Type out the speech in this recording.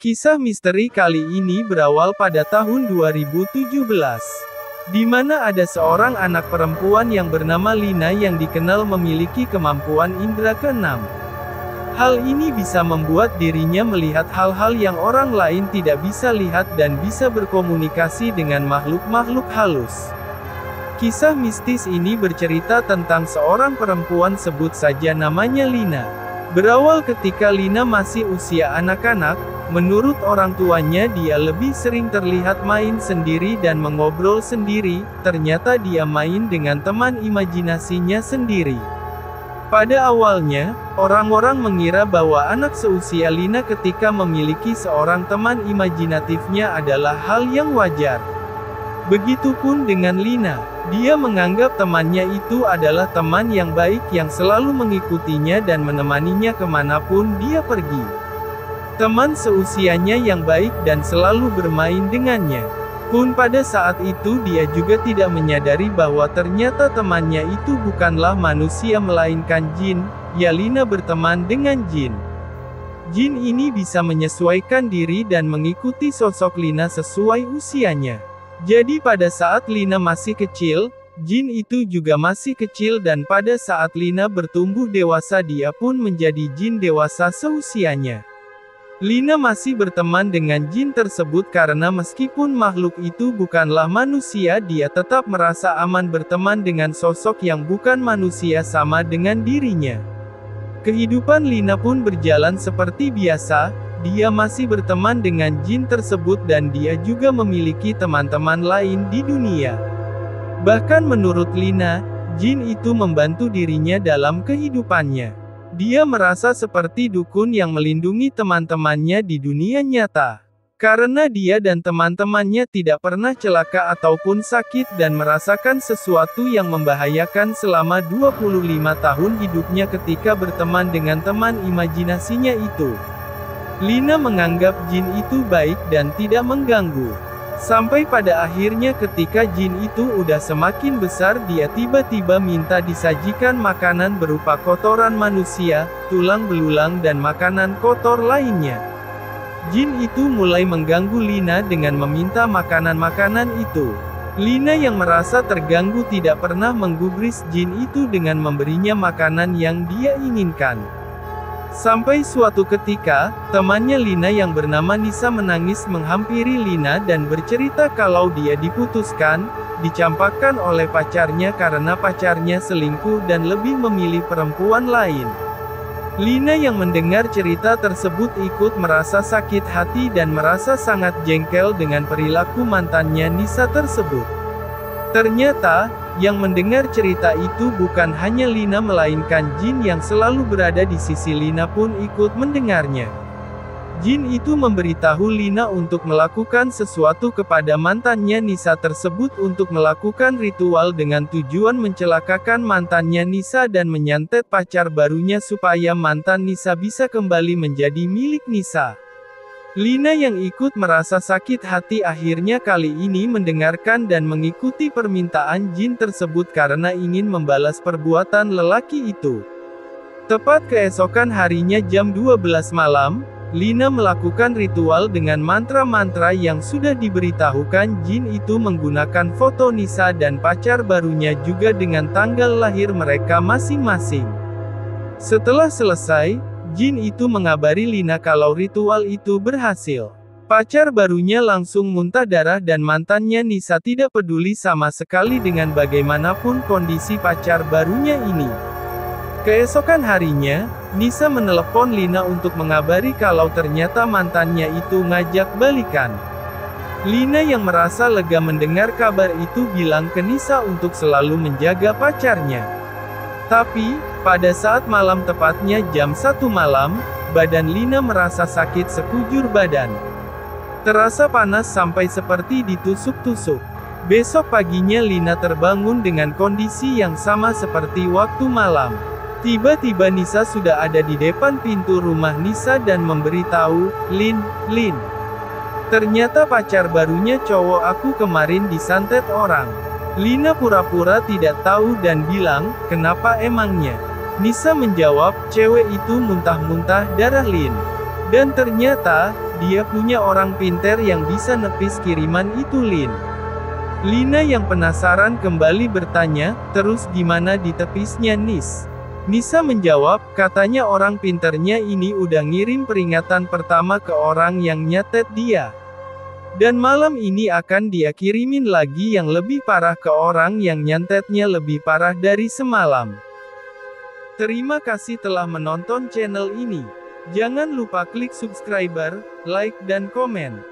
Kisah misteri kali ini berawal pada tahun 2017, di mana ada seorang anak perempuan yang bernama Lina yang dikenal memiliki kemampuan indera keenam. Hal ini bisa membuat dirinya melihat hal-hal yang orang lain tidak bisa lihat dan bisa berkomunikasi dengan makhluk-makhluk halus. Kisah mistis ini bercerita tentang seorang perempuan, sebut saja namanya Lina. Berawal ketika Lina masih usia anak-anak. Menurut orang tuanya dia lebih sering terlihat main sendiri dan mengobrol sendiri, ternyata dia main dengan teman imajinasinya sendiri. Pada awalnya, orang-orang mengira bahwa anak seusia Lina ketika memiliki seorang teman imajinatifnya adalah hal yang wajar. Begitupun dengan Lina, dia menganggap temannya itu adalah teman yang baik yang selalu mengikutinya dan menemaninya kemanapun dia pergi. Teman seusianya yang baik dan selalu bermain dengannya. Pun pada saat itu dia juga tidak menyadari bahwa ternyata temannya itu bukanlah manusia melainkan jin, ya Lina berteman dengan jin. Jin ini bisa menyesuaikan diri dan mengikuti sosok Lina sesuai usianya. Jadi pada saat Lina masih kecil, jin itu juga masih kecil dan pada saat Lina bertumbuh dewasa dia pun menjadi jin dewasa seusianya. Lina masih berteman dengan jin tersebut karena meskipun makhluk itu bukanlah manusia, dia tetap merasa aman berteman dengan sosok yang bukan manusia sama dengan dirinya. Kehidupan Lina pun berjalan seperti biasa, dia masih berteman dengan jin tersebut dan dia juga memiliki teman-teman lain di dunia. Bahkan menurut Lina, jin itu membantu dirinya dalam kehidupannya. Dia merasa seperti dukun yang melindungi teman-temannya di dunia nyata. Karena dia dan teman-temannya tidak pernah celaka ataupun sakit dan merasakan sesuatu yang membahayakan selama 25 tahun hidupnya ketika berteman dengan teman imajinasinya itu. Lina menganggap jin itu baik dan tidak mengganggu. Sampai pada akhirnya ketika jin itu udah semakin besar dia tiba-tiba minta disajikan makanan berupa kotoran manusia, tulang belulang dan makanan kotor lainnya. Jin itu mulai mengganggu Lina dengan meminta makanan-makanan itu. Lina yang merasa terganggu tidak pernah menggubris jin itu dengan memberinya makanan yang dia inginkan. Sampai suatu ketika, temannya Lina yang bernama Nisa menangis menghampiri Lina dan bercerita kalau dia diputuskan, dicampakkan oleh pacarnya karena pacarnya selingkuh dan lebih memilih perempuan lain. Lina yang mendengar cerita tersebut ikut merasa sakit hati dan merasa sangat jengkel dengan perilaku mantannya Nisa tersebut. Ternyata, yang mendengar cerita itu bukan hanya Lina melainkan jin yang selalu berada di sisi Lina pun ikut mendengarnya. Jin itu memberitahu Lina untuk melakukan sesuatu kepada mantannya Nisa tersebut untuk melakukan ritual dengan tujuan mencelakakan mantannya Nisa dan menyantet pacar barunya supaya mantan Nisa bisa kembali menjadi milik Nisa. Lina yang ikut merasa sakit hati akhirnya kali ini mendengarkan dan mengikuti permintaan jin tersebut karena ingin membalas perbuatan lelaki itu. Tepat keesokan harinya jam 12 malam, Lina melakukan ritual dengan mantra-mantra yang sudah diberitahukan jin itu menggunakan foto Nisa dan pacar barunya juga dengan tanggal lahir mereka masing-masing. Setelah selesai, jin itu mengabari Lina kalau ritual itu berhasil. Pacar barunya langsung muntah darah dan mantannya Nisa tidak peduli sama sekali dengan bagaimanapun kondisi pacar barunya ini. Keesokan harinya, Nisa menelepon Lina untuk mengabari kalau ternyata mantannya itu ngajak balikan. Lina yang merasa lega mendengar kabar itu bilang ke Nisa untuk selalu menjaga pacarnya. Tapi, pada saat malam tepatnya jam 1 malam, badan Lina merasa sakit sekujur badan. Terasa panas sampai seperti ditusuk-tusuk. Besok paginya Lina terbangun dengan kondisi yang sama seperti waktu malam. Tiba-tiba Nisa sudah ada di depan pintu rumah Nisa dan memberitahu, Lin. Ternyata pacar barunya cowok aku kemarin disantet orang. Lina pura-pura tidak tahu dan bilang, kenapa emangnya? Nisa menjawab, cewek itu muntah-muntah darah Lin. Dan ternyata, dia punya orang pinter yang bisa nepis kiriman itu Lin. Lina yang penasaran kembali bertanya, terus gimana ditepisnya Nis? Nisa menjawab, katanya orang pinternya ini udah ngirim peringatan pertama ke orang yang nyatet dia. Dan malam ini akan dia kirimin lagi yang lebih parah ke orang yang nyantetnya lebih parah dari semalam. Terima kasih telah menonton channel ini. Jangan lupa klik subscribe, like dan komen.